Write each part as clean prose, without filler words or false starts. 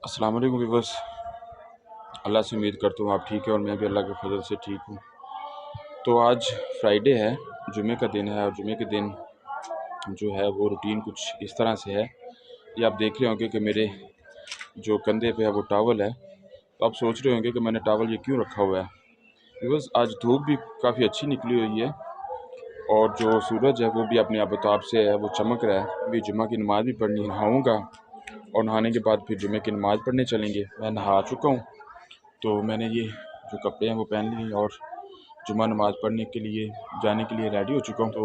अस्सलाम वालेकुम व्यूअर्स। अल्लाह से उम्मीद करता हूँ आप ठीक है और मैं भी अल्लाह के फजल से ठीक हूँ। तो आज फ्राइडे है, जुमे का दिन है और जुमे के दिन जो है वो रूटीन कुछ इस तरह से है। ये आप देख रहे होंगे कि मेरे जो कंधे पे है वो टॉवल है, तो आप सोच रहे होंगे कि मैंने टॉवल ये क्यों रखा हुआ है। व्यूअर्स, आज धूप भी काफ़ी अच्छी निकली हुई है और जो सूरज है वो भी अपने आबताब से है, वो चमक रहा है। अभी जुमा की नमाज़ भी पढ़नी है, नहाऊँगा और नहाने के बाद फिर जुमे की नमाज़ पढ़ने चलेंगे। मैं नहा चुका हूँ, तो मैंने ये जो कपड़े हैं वो पहन लिए और जुमा नमाज़ पढ़ने के लिए जाने के लिए रेडी हो चुका हूँ। तो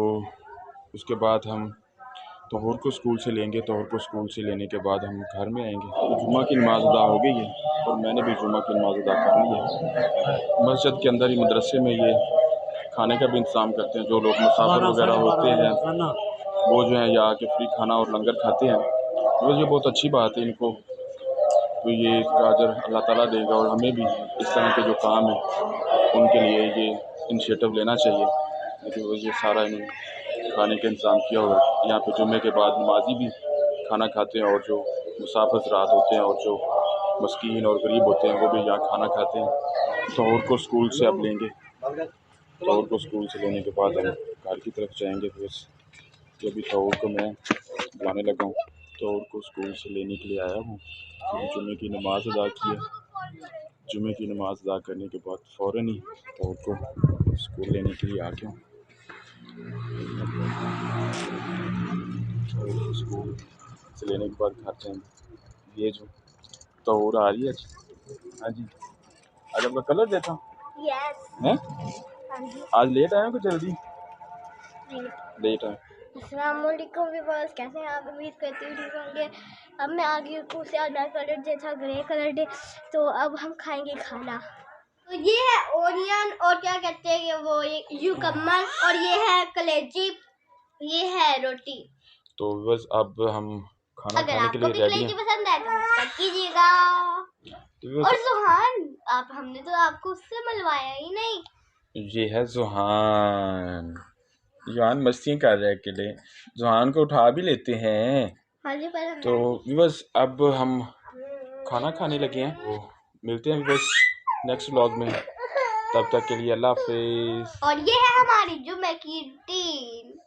उसके बाद हम तोहर को स्कूल से लेंगे, तोहर को स्कूल से लेने के बाद हम घर में आएंगे। तो जुमा की नमाज़ अदा हो गई है और मैंने भी जुमा की नमाज़ अदा कर ली है। मस्जिद के अंदर ही मदरसे में ये खाने का भी इंतज़ाम करते हैं। जो लोग मुसाफिर वगैरह होते हैं वो जो है यहाँ आके फ्री खाना और लंगर खाते हैं, तो ये बहुत अच्छी बात है इनको। तो ये इसका अजर अल्लाह ताला देगा और हमें भी इस तरह के जो काम है उनके लिए ये इनिशिएटिव लेना चाहिए। लेकिन ये सारा इन्होंने खाने का इंतज़ाम किया हुआ है। यहाँ पे जुम्मे के बाद नमाजी भी खाना खाते हैं और जो मुसाफिर रात होते हैं और जो मस्कीन और गरीब होते हैं वो भी यहाँ खाना खाते हैं। तो और को स्कूल से अब लेंगे, तो और को स्कूल से लेने के बाद हम घर की तरफ जाएंगे। फिर जो भी तौर को मैं बुलाने लगा हूँ, तो और को स्कूल से लेने के लिए आया हूँ। जुमे की नमाज़ अदा की है। जुमे की नमाज़ अदा करने के बाद फ़ौरन ही तौर को स्कूल लेने के लिए आ गया हूँ। तो स्कूल से लेने के बाद घर जाएंगे। ये जो तौर आ रही है, हाँ जी, आज आपका कलर देखा है। आज लेट आए हो कि जल्दी? लेट आए। अस्सलामुअलैकुम व्यूअर्स, कैसे हैं आप? उम्मीद करती हूँ ठीक होंगे। अब मैं आ गई हूँ से आज कलर डे था, ग्रे कलर डे। तो अब हम खाएंगे खाना। तो ये है ओनियन और क्या कहते हैं ये वो युकम्मल, और ये है कलेजी, ये है रोटी। तो बस अब हम खाना अगर खाने के आपको लिए भी रेडी कलेजी हैं। पसंद है तो सब्सक्राइब कीजिएगा। और सुहान, आप हमने तो आपको उससे मिलवाया ही नहीं। ये है जुहान। जुहान मस्ती कर रहे हैं अकेले, जुहान को उठा भी लेते हैं। हाँ जी, तो बस अब हम खाना खाने लगे हैं। तो मिलते हैं बस नेक्स्ट व्लॉग में, तब तक के लिए अल्लाह हाफिज़। और ये है हमारी जुम्मे की रूटीन।